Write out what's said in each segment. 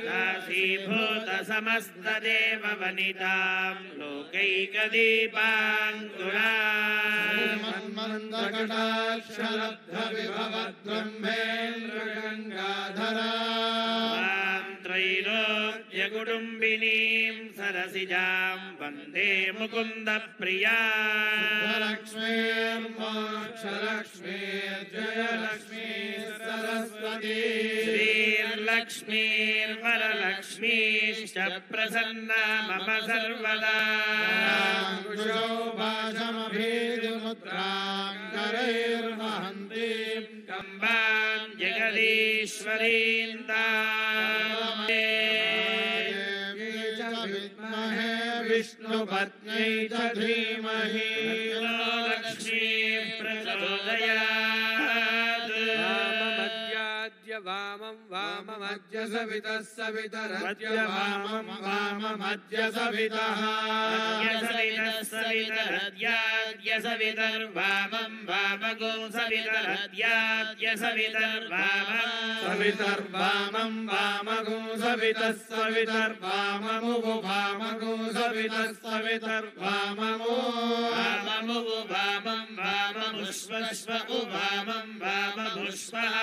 राशीभूत समस्तदेव वनितां लोकैकदीपाङ्कुराम् मन्मन्दकटाक्षरद्धविभवद्ब्रह्मेन्द्रगङ्गाधरां त्रैलोक्यकुटुम्बिनीं सरसिजां वन्दे मुकुन्दप्रियां लक्ष्मीर्मोक्षलक्ष्मीर्जयलक्ष्मी सरस्वती श्रीर्लक्ष्मीर्वरलक्ष्मीश्च प्रसन्ना मम सर्वदा कुशोपाशमभेदमुद्रां करैर्वहन्तीं कम्बां जगदीश्वरीं विद्महे विष्णुपत्न्यै च धीमहि लक्ष्मी प्रचोदयात् वामं वाममद्य सवितः सवितरद्य वामं वाममद्य सवितः सवितरद्याद्य सवितर्वामं वामगो सवितरद्याद्य सवितर्वामं सवितर्वामं वामगो सवितः सवितर्वाममुवो वामगो सवितः सवितर्वाममो वाममुवो वामं वाममुष्वश्व उवामं वाममुष्वः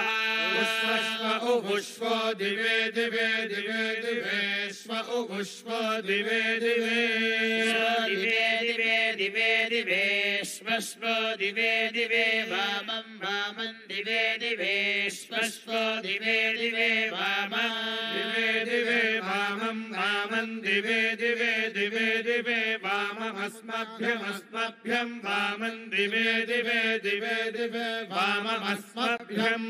उभुष्वो दिवे दिवे दिवे दिवेश्व उभुष्वो दिवे दिवे दिवे दिवे दिवे दिवेश्वश्व दिवे दिवे वामं वामं दिवे दिवेश्वश्व दिवे दिवे वामं दिवे दिवे वामं वामं दिवे दिवे दिवे दिवे वाममस्मभ्यमस्मभ्यं वामं दिवे दिवे दिवे दिवे वाममस्मभ्यम्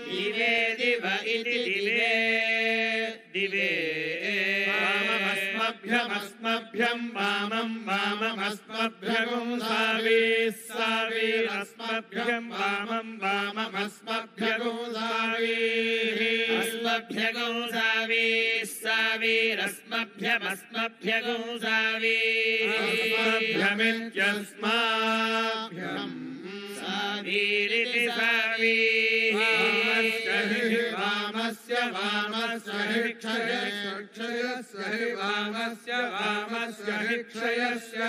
दिवे दिव इति दिवे दिवे वाममस्मभ्यमस्मभ्यं वामं वाममस्मभ्यगुं सावीरस्मभ्यं वामं वाममस्मभ्यगुं सावीः अस्मभ्यगुं सावीरस्मभ्यमस्मभ्यगुं सावीः अस्मभ्यमित्यस्माभ्यम् सावीरिति सावीः वामस्य वामस्य हि क्षयस्य हि वामस्य वामस्य हि क्षयस्य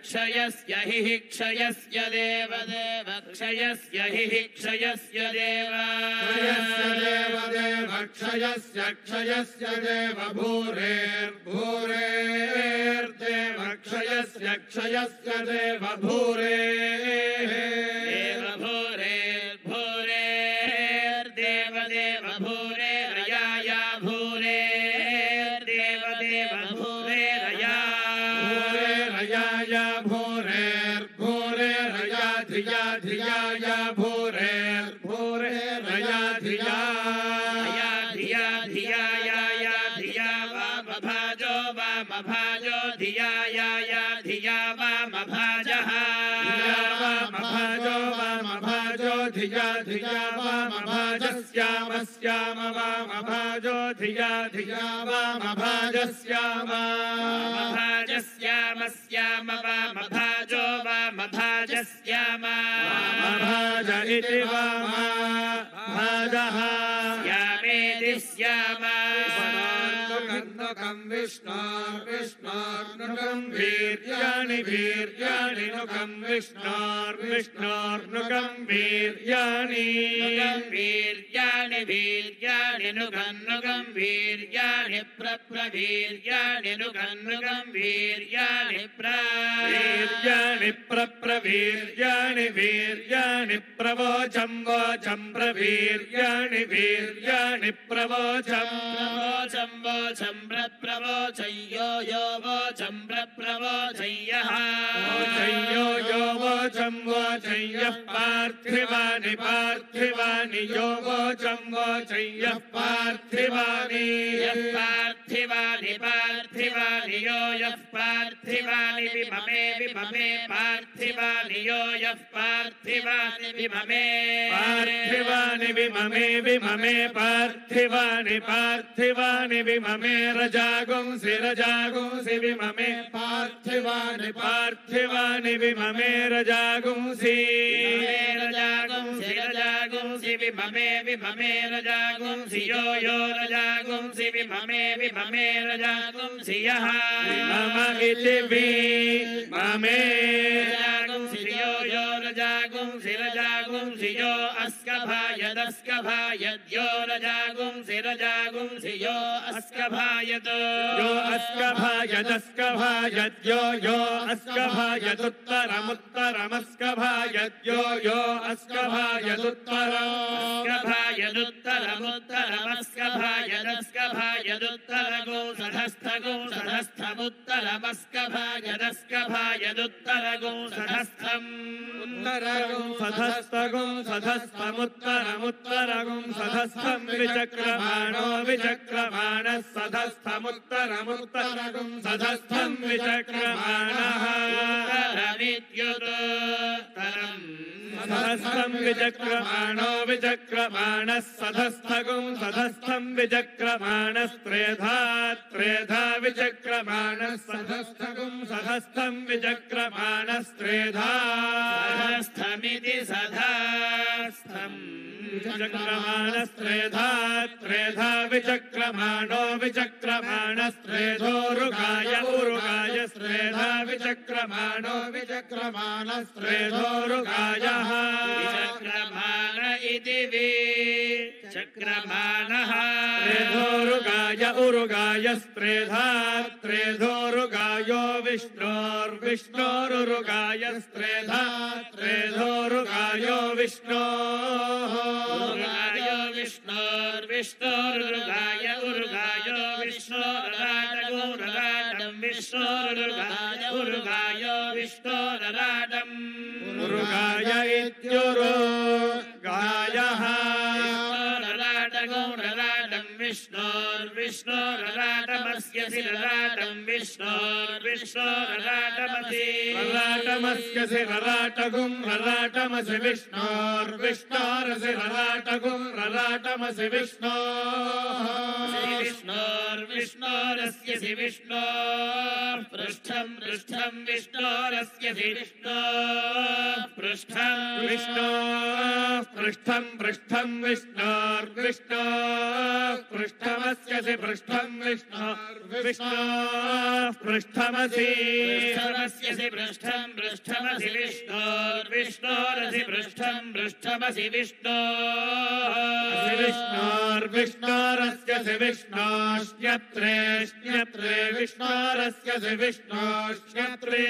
क्षयस्य हि क्षयस्य देव देव क्षयस्य हि क्षयस्य देव क्षयस्य देव भूरेर्भूरेर्देव क्षयस्य देव भूरे धियाय भूरेर्भूरेरया धिया धिया वामभाजो धियाय धिया वामभाजः वामभाजो धिया वामभाजस्याम वामभाजो धिया वामभाजस्याम वामभाजो वामभाजस्याम वामभाज इति वामभाजः श्यामेति श्याम नुकं विष्णोर्विष्णोर्नुकं वीर्याणि नुकं विष्णोर्विष्णोर्नुकं वीर्याणि नुकं वीर्याणि प्रप्रवीर्याणि नुकं वीर्याणि प्रप्रवीर्याणि वीर्याणि प्रवोचं वोचं प्रवीर्याणि वीर्याणि प्रवोचं वोचं प्रप्रवोचय्यो यो वोचं प्रप्रवोचय्यः यो वोचं वोचय्यः पार्थिवानि यो वोचं वोचय्यः पार्थिवानि यो यः पार्थिवानि विममे पार्थिवानि यो यः पार्थिवानि विममे पार्थिवानि विममे रजागुं रजागुंसि रजागुंसि विममे पार्थिवानि पार्थिवानि विममे रजागुंसि रजागुंसि रजागुंसि विममे विममे रजागुंसि यो यो रजागुंसि विममे विममे रजागुंसि यः मम इति विममे रजागुंसि यो यो रजागुंसि रजागुंसि यो अस्कभायदस्कभायद्यो रजागुंसि रजागुंसि यो अस्कभायद यो अस्कभायदस्कभायद्यो यो अस्कभायदुत्तरमुत्तरमस्कभायद्यो यो अस्कभायदुत्तरमुत्तरमस्कभायदस्कभायदुत्तरगो सधस्थगो सधस्थमुत्तरमस्कभायदस्कभायदुत्तरगो सधस्थम् उत्तरगुं सधस्थगुं सधस्थमुत्तरमुत्तरगुं सधस्थं विचक्रमाणो विचक्रमाणः सधस्थमुत्तरमुत्तरगुं सधस्थं विचक्रमाणः सधस्थं विचक्रमाणो विचक्रमाणः सधस्थगुं सधस्थं विचक्रमाणस्त्रेधा त्रेधा विचक्रमाणः सधस्थगुं सधस्थं विचक्रमाणस्त्रेधा सधस्थमिति सधस्थम् विचक्रमाणस्त्रेधा त्रेधा विचक्रमाणो विचक्रमाणस्त्रेधोरुगाय उरुगायस्त्रेधा विचक्रमाणो विचक्रमाणस्त्रेधोरुगायः विचक्रमाण इति विचक्रमाणः त्रेधोरुगाय उरुगायस्त्रेधा त्रेधोरुगायो विष्णोर्विष्णोरुगायस्त्रेधा त्रेधोरुगायो विष्णोः उरुगायो विष्णोर्विष्णोरुगाय उरुगायो विष्णोरराटगोरराटं विष्णोरुगाय उरुगायो विष्णोरराटम् उरुगाय इत्युरुगायः रराटगोरराटं विष्णोर्विष्णोरराटमस्य शिरराटं विष्णोर्विष्णोरराटमसि रराटमस्य शिरराटगुं रराटमसि विष्णोर्विष्णोरसि रराटगुं रराटमसि विष्णोः विष्णोर्विष्णोरस्य सि विष्णोः पृष्ठं पृष्ठं विष्णोरस्य सि विष्णोः पृष्ठं विष्णोः पृष्ठं पृष्ठं विष्णोर्विष्णोः पृष्ठमस्य सि पृष्ठं विष्णोः पृष्ठमसि पृष्ठमस्य सि पृष्ठं पृष्ठमसि विष्णोर्विष्णोरसि पृष्ठं पृष्ठमसि विष्णोः विष्णोर्विष्णोरस्य सि विष्णोश्न्यत्रे श्न्यत्रे विष्णोरस्य सि विष्णोश्न्यत्रे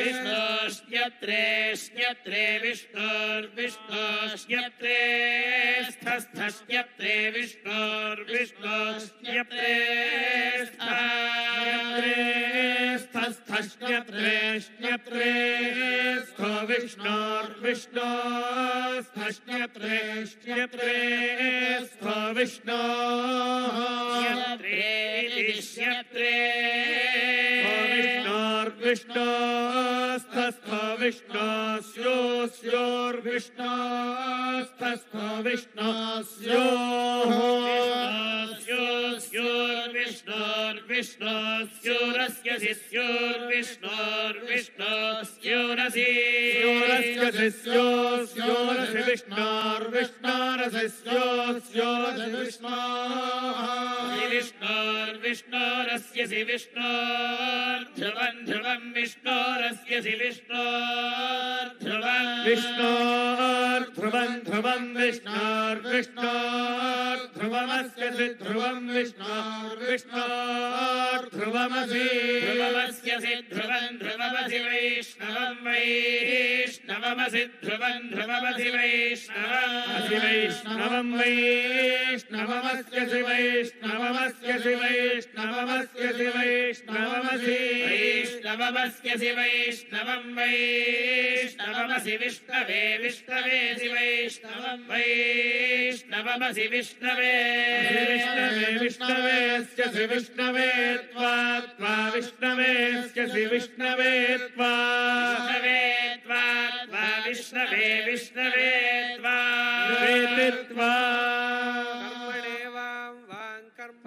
विष्णोश्न्यत्रे श्न्यत्रे विष्णोर्विष्णोश्न्यत्रे स्थस्थश्न्यत्रे विष्णोर्विष्णोश्न्यत्रे स्थस्थश्न्यत्रे श्न्यत्रे स्थो विष्णोर्विष्णोस्थश्न्यत्रे श्न्यत्रे स्थो विष्णोः विष्णोर्विष्णोस्थस्थो विष्णोस्यो स्योर्विष्णोस्थस्थो विष्णोस्योः विष्णोर्विष्णोस्योरस्य स्योर्विष्णोर्विष्णोस्योरसि स्योरस्य स्योरसि विष्णोर्विष्णोरसि स्योरसि विष्णोः विष्णोर्विष्णोरस्य सि विष्णोर्ध्रुवं ध्रुवं विष्णोरस्य सि विष्णोर्ध्रुवं विष्णोर्ध्रुवं ध्रुवं विष्णोर्विष्णोर्ध्रुवमस्य सि ध्रुवं विष्णोर्विष्णोर्ध्रुवमसि ध्रुवमस्य सि ध्रुवं ध्रुवमसि वैष्णवं वैष्णवमसि ध्रुवं ध्रुवमसि वैष्णवं वैष्णवमस्य सि वैष्णवमस्य सि वैष्णवमस्य सि वैष्णवमसि वैष्णवमस्य सि वैष्णवं वैष्णवमसि विष्णवे विष्णवेसि वैष्णवं वैष्णवमसि विष्णवे विष्णवे विष्णवेस्य सि विष्णवे त्वा विष्णवेस्य सि विष्णवे त्वा विष्णवे विष्णवे त्वा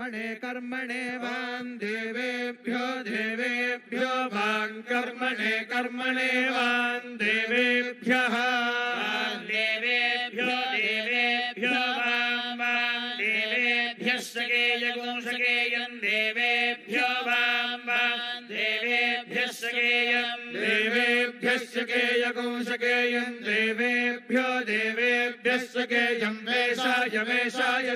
कर्मणे कर्मणे वां देवेभ्यो देवेभ्यो वां कर्मणे कर्मणे वां देवेभ्यः देवेभ्यो देवेभ्यो वां देवेभ्यः सकेयगुं सकेयं देवेभ्यो वां देवेभ्यः सकेयं देवेभ्यः सकेयगुं सकेयं देवेभ्यो देवेभ्यः सकेयं वेशाय वेशाय